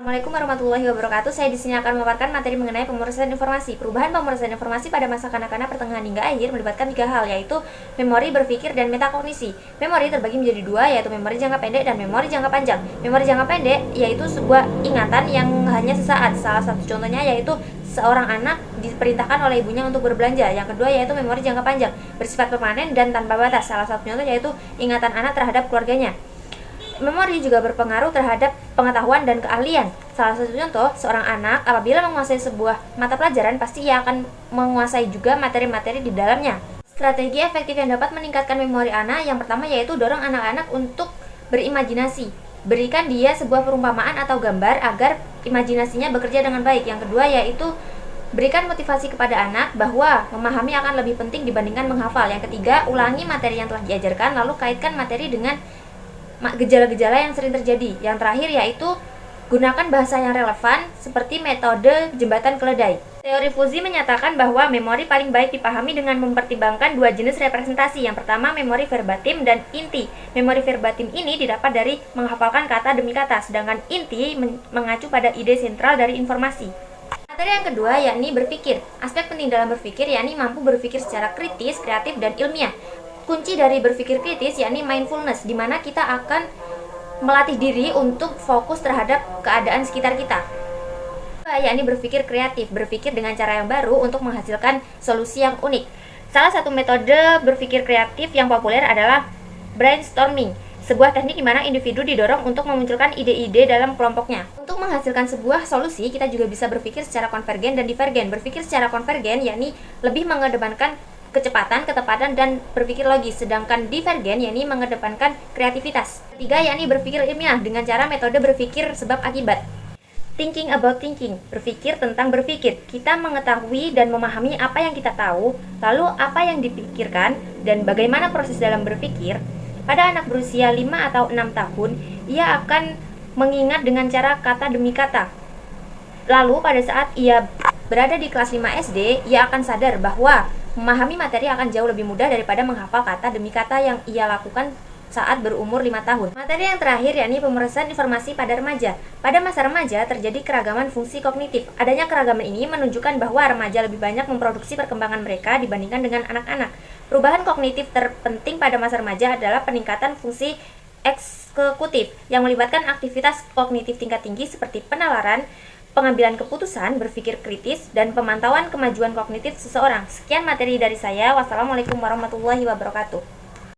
Assalamualaikum warahmatullahi wabarakatuh. Saya di sini akan memaparkan materi mengenai pemrosesan informasi. Perubahan pemrosesan informasi pada masa kanak-kanak pertengahan hingga akhir melibatkan 3 hal, yaitu memori, berpikir, dan metakognisi. Memori terbagi menjadi 2, yaitu memori jangka pendek dan memori jangka panjang. Memori jangka pendek yaitu sebuah ingatan yang hanya sesaat. Salah satu contohnya yaitu seorang anak diperintahkan oleh ibunya untuk berbelanja. Yang kedua yaitu memori jangka panjang, bersifat permanen dan tanpa batas. Salah satu contoh yaitu ingatan anak terhadap keluarganya. Memori juga berpengaruh terhadap pengetahuan dan keahlian. Salah satu contoh, seorang anak apabila menguasai sebuah mata pelajaran, pasti ia akan menguasai juga materi-materi di dalamnya. Strategi efektif yang dapat meningkatkan memori anak, yang pertama yaitu dorong anak-anak untuk berimajinasi. Berikan dia sebuah perumpamaan atau gambar agar imajinasinya bekerja dengan baik. Yang kedua yaitu berikan motivasi kepada anak bahwa memahami akan lebih penting dibandingkan menghafal. Yang ketiga, ulangi materi yang telah diajarkan, lalu kaitkan materi dengan gejala-gejala yang sering terjadi. Yang terakhir yaitu gunakan bahasa yang relevan seperti metode jembatan keledai. Teori Fuzzy menyatakan bahwa memori paling baik dipahami dengan mempertimbangkan 2 jenis representasi. Yang pertama memori verbatim dan inti. Memori verbatim ini didapat dari menghafalkan kata demi kata, sedangkan inti mengacu pada ide sentral dari informasi. Materi yang kedua yakni berpikir. Aspek penting dalam berpikir yakni mampu berpikir secara kritis, kreatif, dan ilmiah. Kunci dari berpikir kritis yakni mindfulness, di mana kita akan melatih diri untuk fokus terhadap keadaan sekitar kita. Yakni berpikir kreatif, berpikir dengan cara yang baru untuk menghasilkan solusi yang unik. Salah satu metode berpikir kreatif yang populer adalah brainstorming, sebuah teknik di mana individu didorong untuk memunculkan ide-ide dalam kelompoknya. Untuk menghasilkan sebuah solusi, kita juga bisa berpikir secara konvergen dan divergen. Berpikir secara konvergen yakni lebih mengedepankan kecepatan, ketepatan, dan berpikir logis, sedangkan divergen yakni mengedepankan kreativitas. Ketiga yakni berpikir ilmiah dengan cara metode berpikir sebab akibat. Thinking about thinking, berpikir tentang berpikir. Kita mengetahui dan memahami apa yang kita tahu, lalu apa yang dipikirkan, dan bagaimana proses dalam berpikir. Pada anak berusia 5 atau 6 tahun, ia akan mengingat dengan cara kata demi kata. Lalu pada saat ia berada di kelas 5 SD, ia akan sadar bahwa memahami materi akan jauh lebih mudah daripada menghafal kata demi kata yang ia lakukan saat berumur 5 tahun. Materi yang terakhir yakni pemrosesan informasi pada remaja. Pada masa remaja terjadi keragaman fungsi kognitif. Adanya keragaman ini menunjukkan bahwa remaja lebih banyak memproduksi perkembangan mereka dibandingkan dengan anak-anak. Perubahan kognitif terpenting pada masa remaja adalah peningkatan fungsi eksekutif yang melibatkan aktivitas kognitif tingkat tinggi seperti penalaran, pengambilan keputusan, berpikir kritis, dan pemantauan kemajuan kognitif seseorang. Sekian materi dari saya. Wassalamualaikum warahmatullahi wabarakatuh.